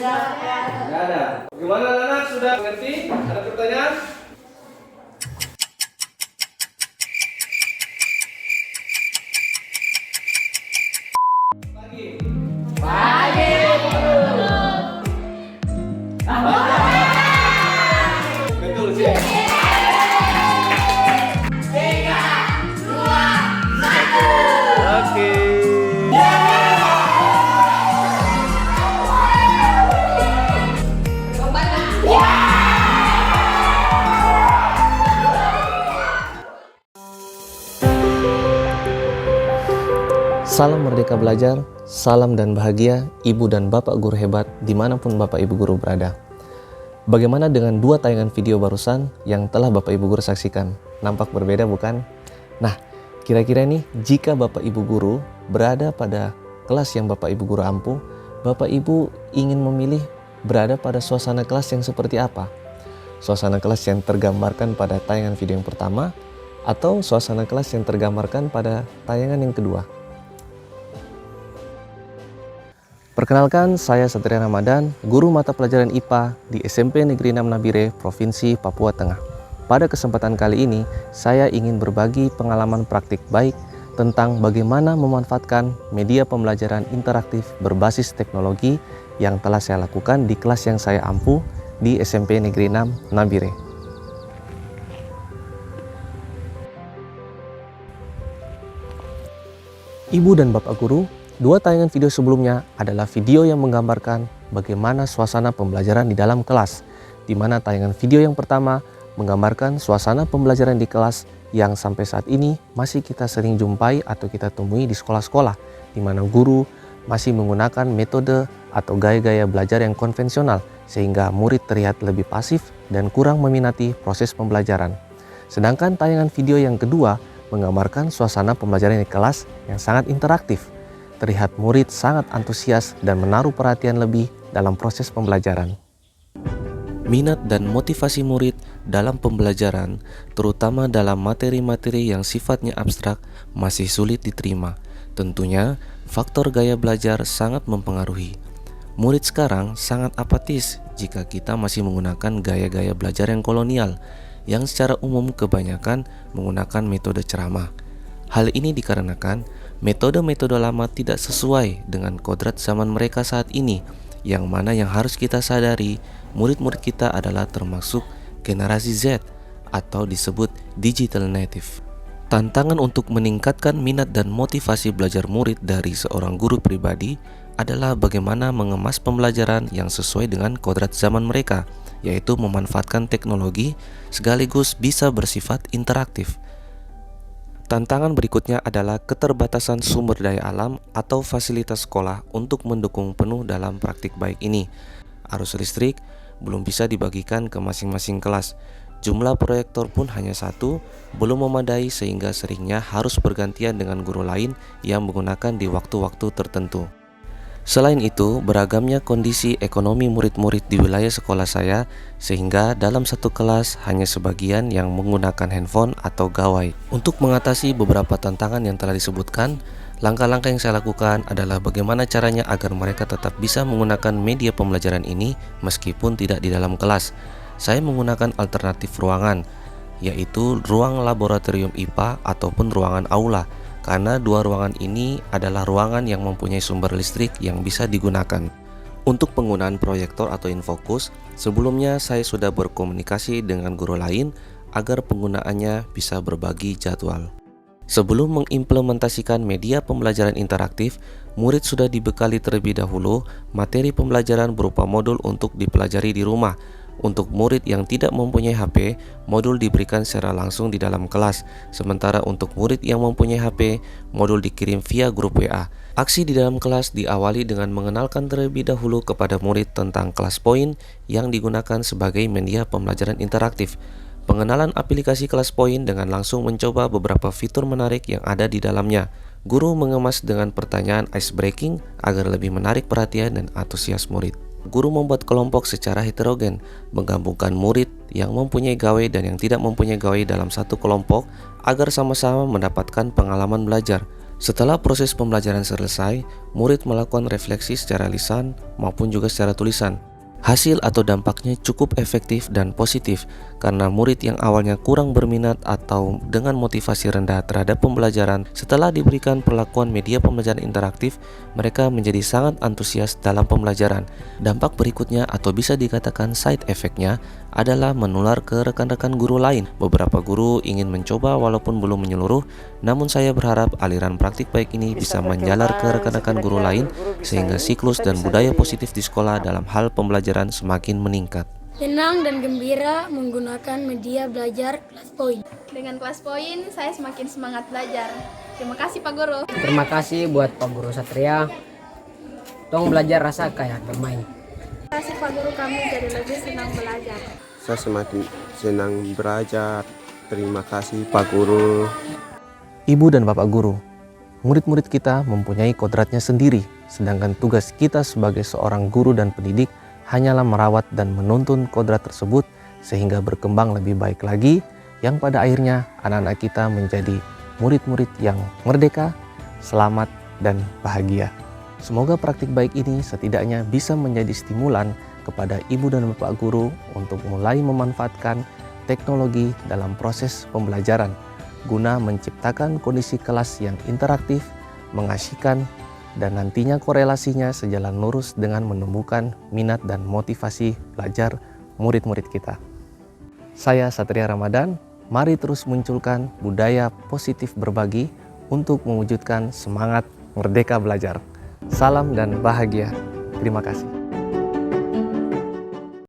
Nggak ada. Gimana anak-anak, sudah mengerti? Ada pertanyaan? Betul sih. Oke. Salam Merdeka Belajar, salam dan bahagia Ibu dan Bapak Guru hebat dimanapun Bapak Ibu Guru berada. Bagaimana dengan dua tayangan video barusan yang telah Bapak Ibu Guru saksikan? Nampak berbeda bukan? Nah, kira-kira nih jika Bapak Ibu Guru berada pada kelas yang Bapak Ibu Guru ampuh, Bapak Ibu ingin memilih berada pada suasana kelas yang seperti apa? Suasana kelas yang tergambarkan pada tayangan video yang pertama atau suasana kelas yang tergambarkan pada tayangan yang kedua? Perkenalkan, saya Satria Ramadan, guru mata pelajaran IPA di SMP Negeri 6 Nabire, Provinsi Papua Tengah. Pada kesempatan kali ini, saya ingin berbagi pengalaman praktik baik tentang bagaimana memanfaatkan media pembelajaran interaktif berbasis teknologi yang telah saya lakukan di kelas yang saya ampuh di SMP Negeri 6 Nabire. Ibu dan Bapak Guru, dua tayangan video sebelumnya adalah video yang menggambarkan bagaimana suasana pembelajaran di dalam kelas, di mana tayangan video yang pertama menggambarkan suasana pembelajaran di kelas yang sampai saat ini masih kita sering jumpai atau kita temui di sekolah-sekolah, di mana guru masih menggunakan metode atau gaya-gaya belajar yang konvensional, sehingga murid terlihat lebih pasif dan kurang meminati proses pembelajaran. Sedangkan tayangan video yang kedua menggambarkan suasana pembelajaran di kelas yang sangat interaktif. Terlihat murid sangat antusias dan menaruh perhatian lebih dalam proses pembelajaran. Minat dan motivasi murid dalam pembelajaran, terutama dalam materi-materi yang sifatnya abstrak, masih sulit diterima. Tentunya, faktor gaya belajar sangat mempengaruhi. Murid sekarang sangat apatis jika kita masih menggunakan gaya-gaya belajar yang kolonial, yang secara umum kebanyakan menggunakan metode ceramah. Hal ini dikarenakan metode-metode lama tidak sesuai dengan kodrat zaman mereka saat ini, yang mana yang harus kita sadari, murid-murid kita adalah termasuk generasi Z atau disebut digital native. Tantangan untuk meningkatkan minat dan motivasi belajar murid dari seorang guru pribadi adalah bagaimana mengemas pembelajaran yang sesuai dengan kodrat zaman mereka, yaitu memanfaatkan teknologi sekaligus bisa bersifat interaktif. Tantangan berikutnya adalah keterbatasan sumber daya alam atau fasilitas sekolah untuk mendukung penuh dalam praktik baik ini. Arus listrik belum bisa dibagikan ke masing-masing kelas. Jumlah proyektor pun hanya satu, belum memadai sehingga seringnya harus bergantian dengan guru lain yang menggunakan di waktu-waktu tertentu. Selain itu, beragamnya kondisi ekonomi murid-murid di wilayah sekolah saya, sehingga dalam satu kelas hanya sebagian yang menggunakan handphone atau gawai. Untuk mengatasi beberapa tantangan yang telah disebutkan, langkah-langkah yang saya lakukan adalah bagaimana caranya agar mereka tetap bisa menggunakan media pembelajaran ini meskipun tidak di dalam kelas. Saya menggunakan alternatif ruangan, yaitu ruang laboratorium IPA ataupun ruangan aula. Karena dua ruangan ini adalah ruangan yang mempunyai sumber listrik yang bisa digunakan. Untuk penggunaan proyektor atau infocus, sebelumnya saya sudah berkomunikasi dengan guru lain agar penggunaannya bisa berbagi jadwal. Sebelum mengimplementasikan media pembelajaran interaktif, murid sudah dibekali terlebih dahulu materi pembelajaran berupa modul untuk dipelajari di rumah. Untuk murid yang tidak mempunyai HP, modul diberikan secara langsung di dalam kelas. Sementara untuk murid yang mempunyai HP, modul dikirim via grup WA. Aksi di dalam kelas diawali dengan mengenalkan terlebih dahulu kepada murid tentang kelas poin yang digunakan sebagai media pembelajaran interaktif. Pengenalan aplikasi kelas poin dengan langsung mencoba beberapa fitur menarik yang ada di dalamnya. Guru mengemas dengan pertanyaan ice breaking agar lebih menarik perhatian dan antusias murid. Guru membuat kelompok secara heterogen, menggabungkan murid yang mempunyai gawai dan yang tidak mempunyai gawai dalam satu kelompok agar sama-sama mendapatkan pengalaman belajar. Setelah proses pembelajaran selesai, murid melakukan refleksi secara lisan maupun juga secara tulisan. Hasil atau dampaknya cukup efektif dan positif karena murid yang awalnya kurang berminat atau dengan motivasi rendah terhadap pembelajaran, setelah diberikan perlakuan media pembelajaran interaktif, mereka menjadi sangat antusias dalam pembelajaran. Dampak berikutnya atau bisa dikatakan side effect-nya adalah menular ke rekan-rekan guru lain. Beberapa guru ingin mencoba walaupun belum menyeluruh, namun saya berharap aliran praktik baik ini bisa menjalar ke rekan-rekan guru lain sehingga siklus dan budaya positif di sekolah dalam hal pembelajaran semakin meningkat. Tenang dan gembira menggunakan media belajar Kelaspoin. Dengan Kelaspoin, saya semakin semangat belajar. Terima kasih Pak Guru. Terima kasih buat Pak Guru Satria. Tong belajar rasa kayak bermain. Terima kasih Pak Guru, kami jadi lebih senang belajar. Saya semakin senang belajar. Terima kasih Pak Guru. Ibu dan Bapak Guru, murid-murid kita mempunyai kodratnya sendiri, sedangkan tugas kita sebagai seorang guru dan pendidik hanyalah merawat dan menuntun kodrat tersebut sehingga berkembang lebih baik lagi, yang pada akhirnya anak-anak kita menjadi murid-murid yang merdeka, selamat, dan bahagia. Semoga praktik baik ini setidaknya bisa menjadi stimulan kepada ibu dan bapak guru untuk mulai memanfaatkan teknologi dalam proses pembelajaran guna menciptakan kondisi kelas yang interaktif, mengasyikan, dan nantinya korelasinya sejalan lurus dengan menumbuhkan minat dan motivasi belajar murid-murid kita. Saya Satria Ramadan, mari terus munculkan budaya positif berbagi untuk mewujudkan semangat merdeka belajar. Salam dan bahagia. Terima kasih.